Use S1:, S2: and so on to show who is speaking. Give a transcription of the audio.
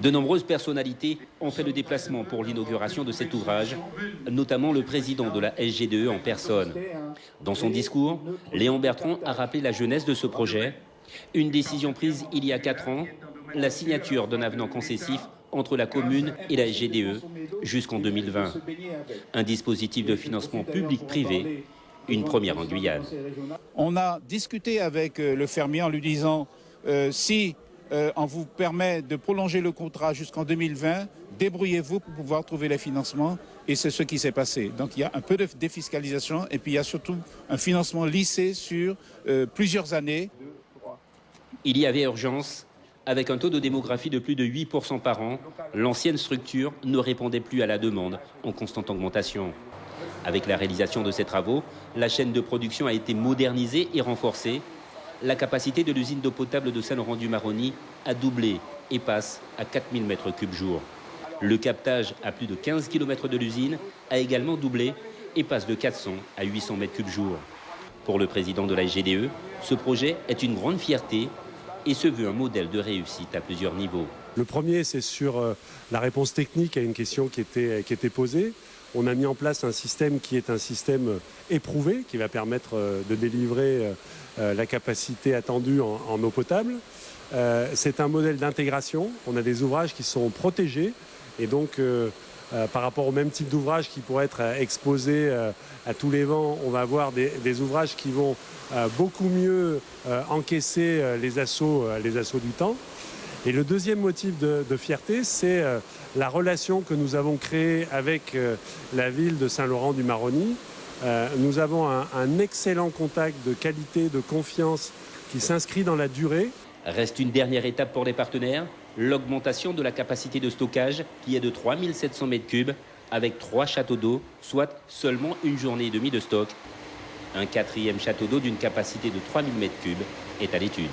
S1: De nombreuses personnalités ont fait le déplacement pour l'inauguration de cet ouvrage, notamment le président de la SGDE en personne. Dans son discours, Léon Bertrand a rappelé la jeunesse de ce projet, une décision prise il y a 4 ans, la signature d'un avenant concessif entre la commune et la SGDE jusqu'en 2020. Un dispositif de financement public-privé, une première en Guyane.
S2: On a discuté avec le fermier en lui disant si on vous permet de prolonger le contrat jusqu'en 2020, débrouillez-vous pour pouvoir trouver les financements. Et c'est ce qui s'est passé. Donc il y a un peu de défiscalisation et puis il y a surtout un financement lissé sur plusieurs années.
S1: Il y avait urgence. Avec un taux de démographie de plus de 8% par an, l'ancienne structure ne répondait plus à la demande, en constante augmentation. Avec la réalisation de ces travaux, la chaîne de production a été modernisée et renforcée. La capacité de l'usine d'eau potable de Saint-Laurent-du-Maroni a doublé et passe à 4000 m3 jour. Le captage à plus de 15 km de l'usine a également doublé et passe de 400 à 800 m3 jour. Pour le président de la SGDE, ce projet est une grande fierté et se veut un modèle de réussite à plusieurs niveaux.
S3: Le premier, c'est sur la réponse technique à une question qui était posée. On a mis en place un système qui est un système éprouvé, qui va permettre de délivrer la capacité attendue en eau potable. C'est un modèle d'intégration. On a des ouvrages qui sont protégés et donc par rapport au même type d'ouvrage qui pourrait être exposé à tous les vents, on va avoir des ouvrages qui vont beaucoup mieux encaisser les assauts du temps. Et le deuxième motif de fierté, c'est la relation que nous avons créée avec la ville de Saint-Laurent-du-Maroni. Nous avons un excellent contact de qualité, de confiance qui s'inscrit dans la durée.
S1: Reste une dernière étape pour les partenaires, l'augmentation de la capacité de stockage qui est de 3700 m3 avec 3 châteaux d'eau, soit seulement une journée et demie de stock. Un 4e château d'eau d'une capacité de 3000 m3 est à l'étude.